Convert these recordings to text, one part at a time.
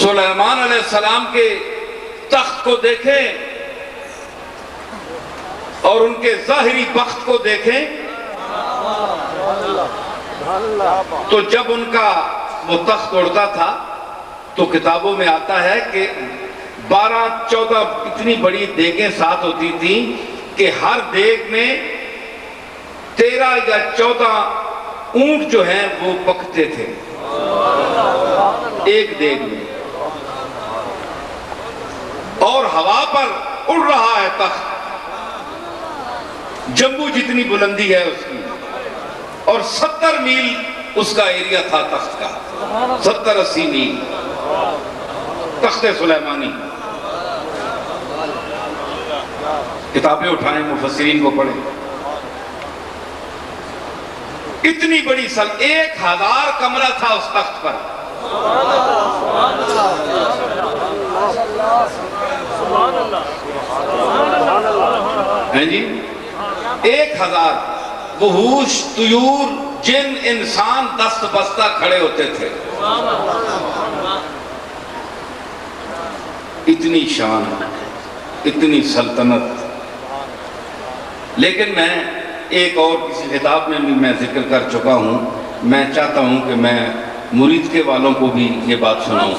سلیمان علیہ السلام کے تخت کو دیکھیں اور ان کے ظاہری بخت کو دیکھیں تو جب ان کا وہ تخت اڑتا تھا تو کتابوں میں آتا ہے کہ 12-14 اتنی بڑی دیگیں ساتھ ہوتی تھیں کہ ہر دیگ میں 13 یا 14 اونٹ جو ہیں وہ پکتے تھے ایک دیگ میں، اور ہوا پر اڑ رہا ہے تخت، جمبو جتنی بلندی ہے اس کی، اور 70 میل اس کا ایریا تھا تخت کا، 70-80 میل تخت سلیمانی۔ کتابیں اٹھائیں، مفسرین کو پڑھیں، اتنی بڑی 1000 کمرہ تھا اس تخت پر۔ ہیں جی 1000 وحوش، طیور، جن، انسان دست بستہ کھڑے ہوتے تھے۔ اتنی شان، اتنی سلطنت۔ لیکن میں ایک اور کسی خطاب میں بھی میں ذکر کر چکا ہوں، میں چاہتا ہوں کہ میں مرید کے والوں کو بھی یہ بات سناؤں۔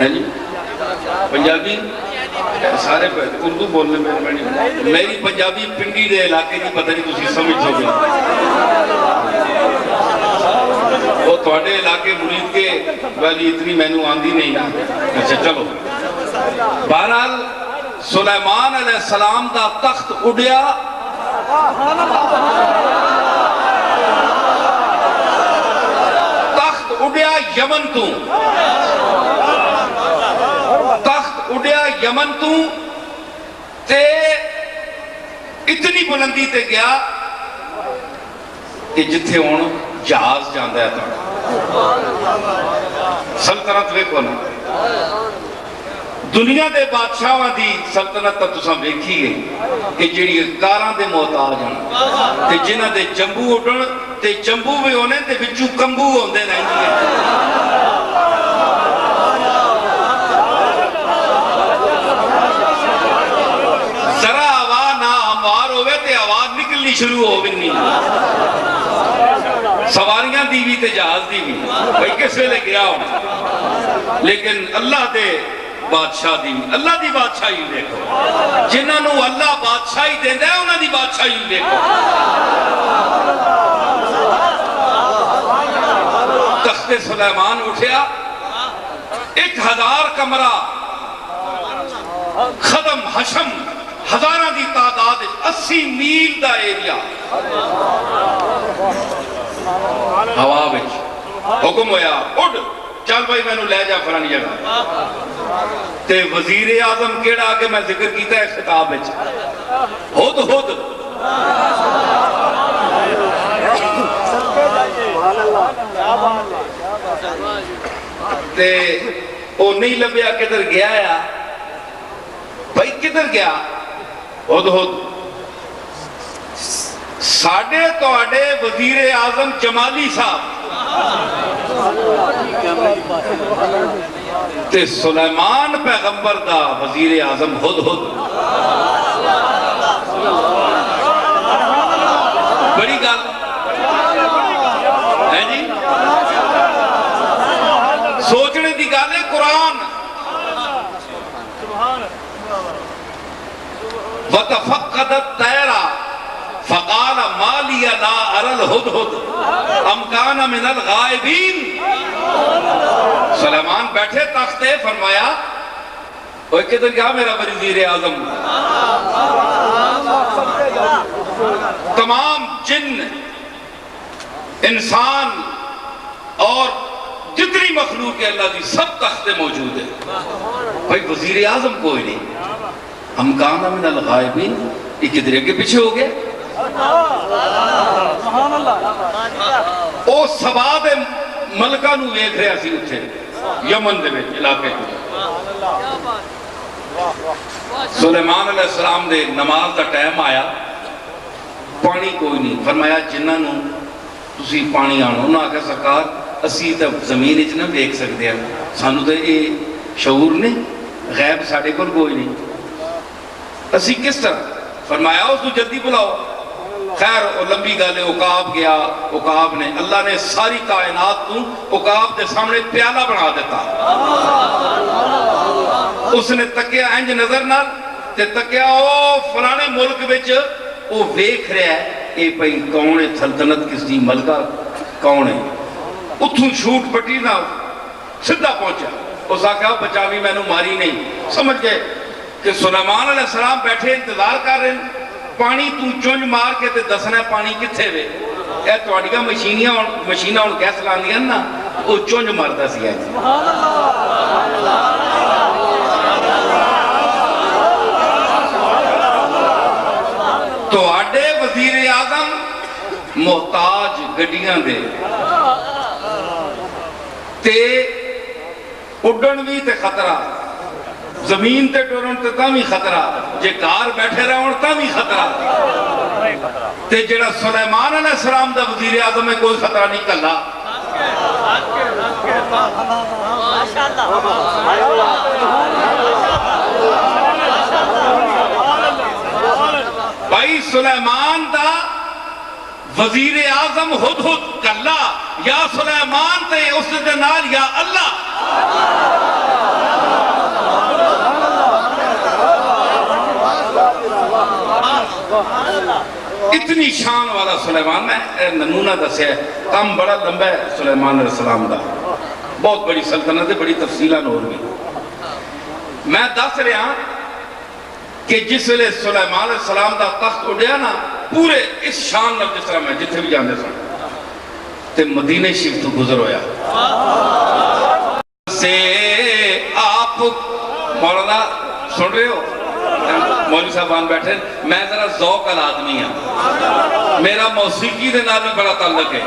ہے جی پنجابی سارے اردو بولنے میں میری پنجابی پنڈی دے علاقے کی پتہ نہیں تسی سمجھ سکے، وہ تھوڑے علاقے مرید کے والی اتنی مینو آندھی نہیں نا۔ اچھا چلو، بہرحال سلیمان علیہ السلام دا تخت اڑیا، تخت اڑیا یمن تو، تخت اڑیا یمن تو تے اتنی بلندی تے گیا کہ جتھے ہون جہاز جاندہ ہے تھا۔ سلطنت ویکھو نا، دنیا دے بادشاہاں دی سلطنت تک تساں ویکھی گئی کہ جڑی کاراں دے محتاج ہیں تے جنہاں دے جمبو اڑن تے جمبو بھی ہونے تے وچوں کمبو ہوندے رہندے ہیں۔ ذرا ہوا نہ ہموار ہوئے تے آواز نکلنی شروع ہو بھی نہیں، سواریاں دی بھی تے جہاز دی بھی، بھئی کس ویلے گیا ہونا۔ لیکن اللہ دے بادشاہ دی، اللہ دی بادشاہی دیکھو، جنہاں نو اللہ بادشاہی دیندہ ہے انہاں دی بادشاہی دیکھو۔ تخت سلیمان اٹھیا، 1000 کمرہ، خدم حشم، ہزاراں دی تعداد، 80 میل دا ایریا، ہوا وچ حکم ہویا اڑ، چل بھائی میں نو لے جا فلانی جگہ۔ تے وزیر اعظم کیڑا آگے میں ذکر کیتا ہے خطاب وچ، ہد ہد۔ تے او نہیں لبیا کدھر گیا ہے، بھائی کدھر گیا؟ ہد ہد ساڑھے توڑے وزیر اعظم جمالی صاحب تے سلیمان پیغمبر دا وزیر اعظم ہد ہد، بڑی گل ہے جی، سوچنے دی گل ہے۔ قرآن وَتَفَقَّدَ الطَّيْرَ فَقَالَ مَا لِيَ لَا أَرَى الْهُدْهُدْ أَمْ كَانَ مِنَ الْغَائِبِينَ۔ سلیمان بیٹھے تختے، فرمایا اوہ کدھر گیا میرا وزیر اعظم؟ تمام جن، انسان اور جتنی مخلوق ہے اللہ دی سب تختے موجود ہیں، بھائی وزیر اعظم کوئی نہیں۔ ہم کانا من الغائبین، یہ کدھر کے پیچھے ہو گئے؟ او سباد ملکہ نو ایک رہا سی اتھے یمن دے میں علاقے کو۔ سلیمان علیہ السلام دے نماز دا ٹائم آیا، پانی کوئی نہیں، فرمایا جنہاں نو ਤੁਸੀਂ ਪਾਣੀ ਆਉਣਾ। ਉਹਨਾਂ ਆਖਿਆ ਸਰਕਾਰ ਅਸੀਂ ਤਾਂ ਜ਼ਮੀਨ ਵਿੱਚ ਨਾ ਵੇਖ ਸਕਦੇ ਹਾਂ, ਸਾਨੂੰ ਤਾਂ ਇਹ ਸ਼ਊਰ ਨਹੀਂ, ਗੈਬ ਸਾਡੇ ਕੋਲ ਕੋਈ ਨਹੀਂ, ਅਸੀਂ ਕਿਸ ਤਰ੍ਹਾਂ। فرمایا اس کو جلدی بلاؤ۔ خیر وہ لمبی گل ہے، عقاب گیا، عقاب نے اللہ نے ساری کائنات کو عقاب کے سامنے پیالہ بنا دیتا۔ اس نے تکیا انج نظر نال تے تکیا او فلانے ملک وچ وہ ویکھ رہا ہے اے بھئی کون ہے سلطنت کس دی ملکہ کون ہے، اتھوں چھوٹ پٹی نہ سدھا پہنچا۔ اس آقا بچاوی میں نے ماری نہیں، سمجھ گئے کہ سلیمان علیہ السلام بیٹھے انتظار کر رہے ہیں، پانی تو چونج مار کے تے دسنا ہے پانی کتھے وے، اے توڑیاں مشینہ ان گیس لاندیاں نا، وہ چونج مارتا سی ہے۔ تو آڈے وزیر اعظم محتاج گڈیاں دے تے اڈن بھی تے خطرہ، زمین تے ٹورن تے تاں بھی خطرہ، جے کار بیٹھے رہن تاں بھی خطرہ، تے جڑا سلیمان علیہ السلام دا وزیر اعظم میں کوئی خطرہ نہیں کلا۔ بھائی سلیمان دا وزیر اعظم خود کلا، یا سلیمان تے اس دے نال یا اللہ۔ اتنی شان والا سلیمان، میں نمونہ دسیا ہے، کام بڑا لمبا ہے سلیمان علیہ السلام دا، بہت بڑی سلطنت ہے، بڑی تفصیلہ نور بھی۔ میں دس رہا کہ جس لئے سلیمان علیہ السلام دا تخت اڑیا نا، پورے اس شان نال جس طرح میں جتنے بھی جاندے سن تے مدینہ شریف تو گزر ہویا سے آپ مولانا سن رہے ہو، مولوی صاحبان بیٹھے، میں ذرا ذوق آدمی ہوں، میرا موسیقی دے نال میں بڑا تعلق ہے،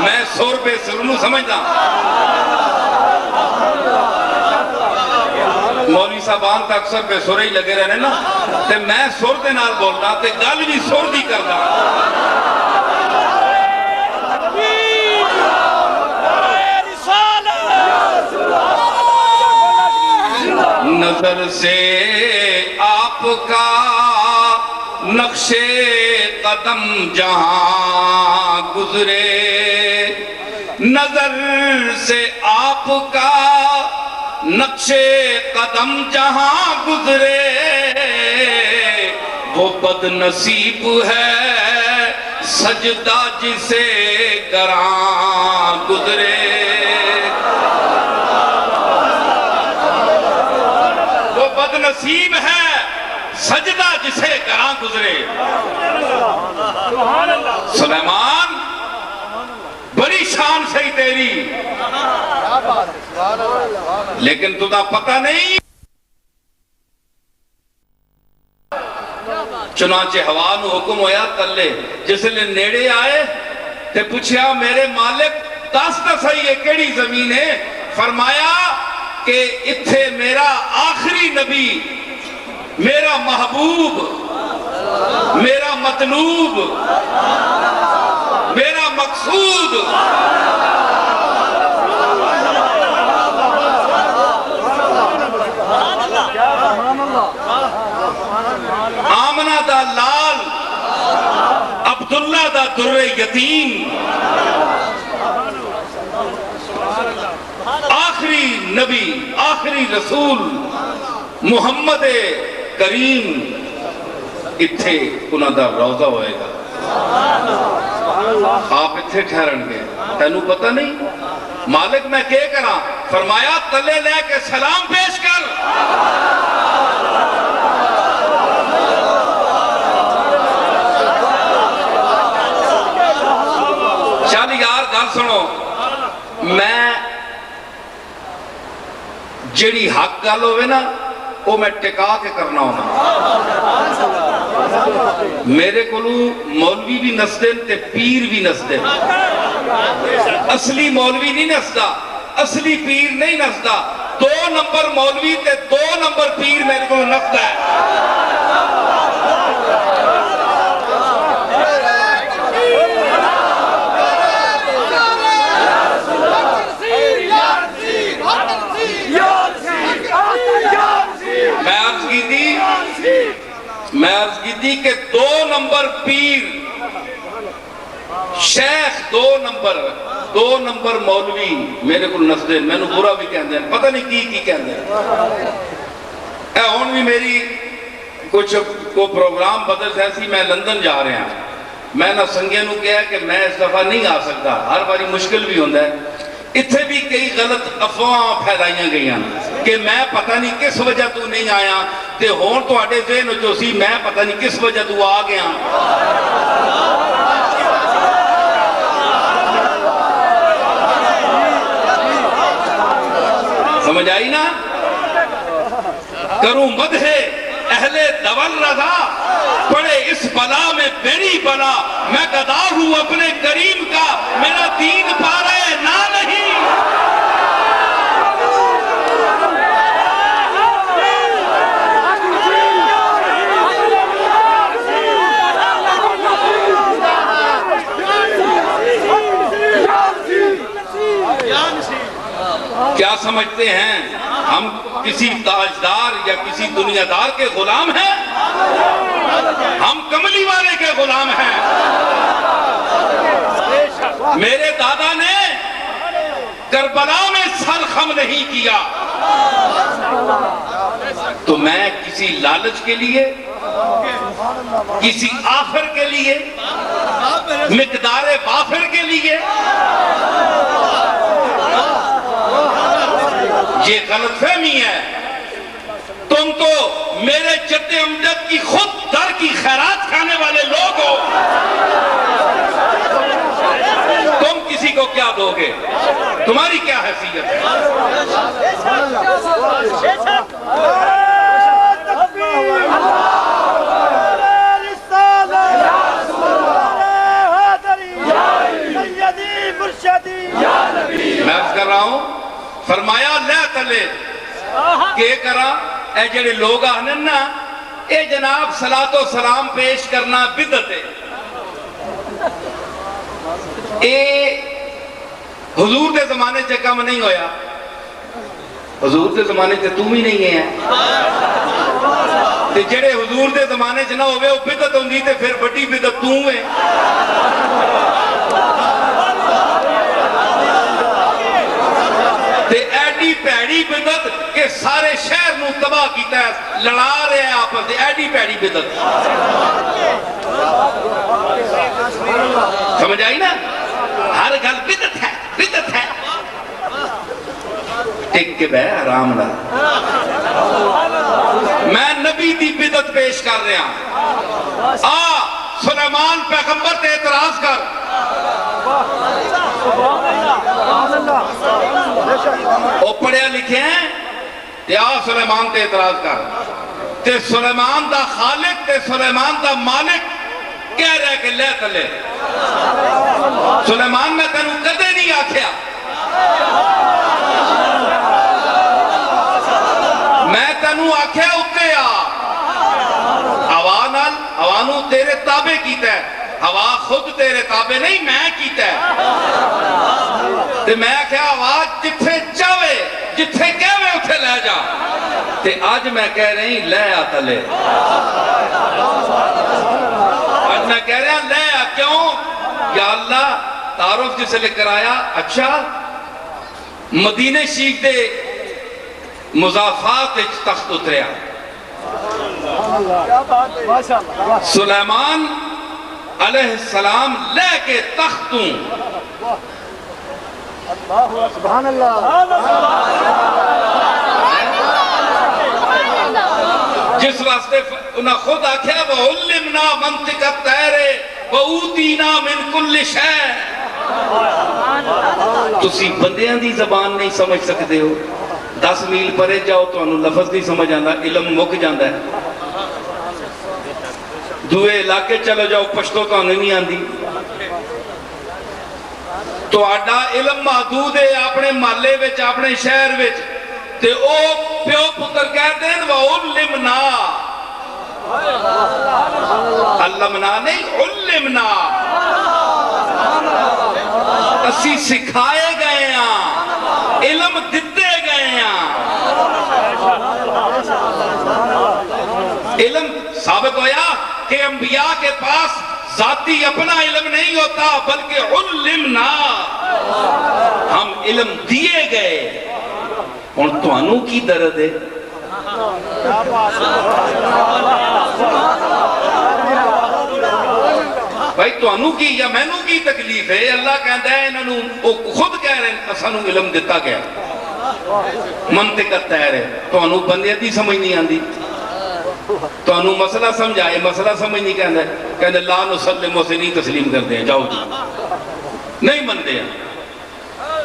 میں سور پہ سرونو سمجھتا۔ مولوی صاحبان تا اکثر پہ سورے ہی لگے رہنے نا، تے میں سور دے نال بولنا تے گل بھی سور دی کرنا۔ نظر سے آپ کا نقش قدم جہاں گزرے، نظر سے آپ کا نقش قدم جہاں گزرے، وہ بد نصیب ہے سجدہ جسے گراں گزرے۔ نصیب ہے سجدہ جسے گراں گزرے۔ سلیمان بڑی شان سے ہی تیری، لیکن تُدھا پتہ نہیں۔ چنانچہ ہوا نو حکم ہویا تلے، جس لئے نیڑے آئے تے پوچھیا میرے مالک داستا صحیح ہے کیڑی زمین ہے؟ فرمایا کہ اتھے میرا آخری نبی، میرا محبوب، میرا مطلوب، میرا مقصود، آمنہ دا لال، عبداللہ دا در یتیم، آخری نبی، آخری رسول محمد کریم اتھے انہاں دا روضہ ہوئے گا۔ آپ اتھے ٹھہرن گے، تینوں پتہ نہیں مالک میں کہے کرا؟ فرمایا تلے لے کے سلام پیش کر۔ چل یار گل سنو، میں جیڑی حق گل ہوئے نا وہ میں ٹکا کے کرنا ہونا۔ میرے کولو مولوی بھی نسدن تے پیر بھی نسدن، اصلی مولوی نہیں نسدا، اصلی پیر نہیں نسدا، 2 نمبر مولوی تے 2 نمبر پیر میرے کو نسدا ہے۔ سی کہ 2 نمبر پیر شیخ 2 نمبر مولوی میرے کو نسدے میں نے برا بھی کہندے ہیں پتہ نہیں کی کہندے ہیں اے ہون بھی میری کچھ کو پروگرام بدل جیسی میں لندن جا رہے ہیں میں نہ سنگے نو کہا کہ میں اس دفعہ نہیں آ سکتا ہر باری مشکل بھی ہوندہ ہے اتھے بھی کئی غلط افواہ پھیلائیاں گئی ہیں کہ میں پتہ نہیں کس وجہ تو نہیں آیا تے ہون تو آٹے ذہن جو سی میں پتہ نہیں کس وجہ تو آ گیا سمجھ آئی نا کروں مدح اہل دول رضا پڑے اس بلا میں بری بلا میں گدا ہوں اپنے کریم کا میرا دین پا رہے نہ نہیں کیا سمجھتے ہیں ہم کسی تاجدار یا کسی دنیا دار کے غلام ہیں ہم کملی والے کے غلام ہیں میرے دادا نے کربلا میں سر خم نہیں کیا تو میں کسی لالچ کے لیے کسی آخر کے لیے مقدار وافر کے لیے یہ غلط فہمی ہے تم تو میرے جد امجد کی خود در کی خیرات کھانے والے لوگ ہو تم کسی کو کیا دو گے تمہاری کیا حیثیت ہے میں عرض کر رہا ہوں فرمایا لے تلے کہ کرا اے جڑے لوگ آنن نا اے جناب صلاۃ و سلام پیش کرنا بدعت ہے اے حضور دے زمانے سے کم نہیں ہویا حضور دے زمانے سے تم ہی نہیں ہے تے جڑے حضور دے زمانے سے نہ ہوئے وہ بدعت ہوندی تے پھر بڑی بدعت تم ہے تے ایڈی پیڑی بدعت کہ سارے شہر نو تباہ کیتا ہے لڑا رہے ہیں آپس دے ایڈی پیڑی بدعت سمجھ آئی نا ہر گل بدعت ہے ٹک کے بے آرام نہ میں نبی دی بدعت پیش کر رہا سلیمان پیغمبر تے اعتراض کر وہ پڑھے لکھے ہیں تے سلیمان تے اعتراض کر تے سلیمان دا خالق تے سلیمان دا مالک کہہ رہے کہ لے تلے سلیمان میں تنو کدے نہیں آکھیا میں تنو آکھیا اتے ہوانو تیرے تابع کیتا ہے ہوا خود تیرے تابع نہیں میں کیتا ہے تے میں کہا آواز جتھے چاہے جتھے کہوے اتھے لے جا تے آج میں کہہ رہی لے آتا لے آج میں کہہ رہا لے آ کیوں یا اللہ تعارف جسے لے کر آیا اچھا مدینہ شیخ دے مضافات تخت اتریا سلیمان علیہ السلام لے کے تختوں سبحان اللہ جس واسطے انہاں خود آکھیا وَعُلِّمْنَا مَنْتِقَ الطَّيْرِ وَأُوتِينَا مِنْ كُلِّ شَيْءٍ تسی بندیاں دی زبان نہیں سمجھ سکتے ہو 10 میل پرے جاؤ تو انہوں لفظ نہیں سمجھ آندہ علم مک جاندہ ہے دوئے علاقے چلو جاؤ پشتو تو انہوں نہیں آندی تو آڈا علم محدود ہے اپنے محلے وچ اپنے شہر وچ تے او پیو پتر کہتے ہیں وَعُلِّمْنَا علمنا نہیں علمنا اسی سکھائے گئے ہیں علم دیتے گئے ہیں علم ثابت ہویا کہ انبیاء کے پاس ذاتی اپنا علم نہیں ہوتا بلکہ علمنا، ہم علم دیے گئے۔ اور توانوں کی درد ہے، بھائی توانوں کی یا مینوں کی تکلیف ہے؟ اللہ کہتا ہے انہوں وہ خود کہہ رہے ہیں اسانوں علم دیتا گیا، منطقت تیر ہے، توانوں بندے دی سمجھ نہیں آندی، توانوں مسئلہ سمجھائے مسئلہ سمجھ نہیں کہندے لا نسلم سے نہیں تسلیم کر دیں، جاؤ جی نہیں من دے۔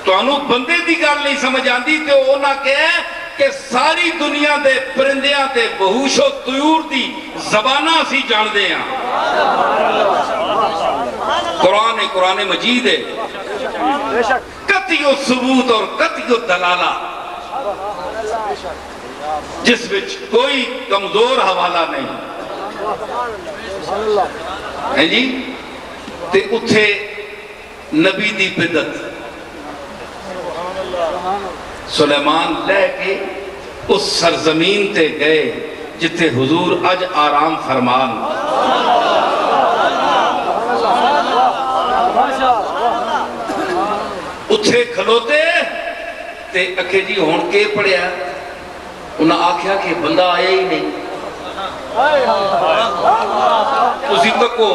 توانوں بندے دی گل نہیں سمجھ آندی تے وہ نہ کہے کہ ساری دنیا دے پرندیاں تے وحوش و طیور دی زبانہ سی جان دے ہیں۔ قرآن مجید ہے، قطعی و ثبوت اور قطعی و دلالہ، جس وچ کوئی کمزور حوالہ نہیں ہے جی۔ تے اتھے نبی دی بدت سلیمان لے کے اس سرزمین تے گئے جتے حضور اج آرام فرمان، اتھے کھلوتے تے اکھے جی ہون کے پڑیا، انہاں آکھیا کہ بندہ آیا ہی نہیں۔ اسی تک کو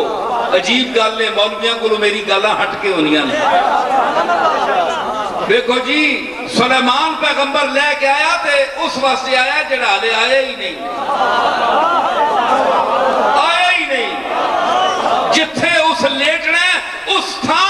عجیب گل نے مولویاں کو میری گالاں ہٹ کے ہونیاں نے۔ دیکھو جی سلیمان پیغمبر لے کے آیا تے اس واسطے آیا جڑا لے آیا ہی نہیں، آیا ہی نہیں۔ جتھے اس لیٹنے اس تھا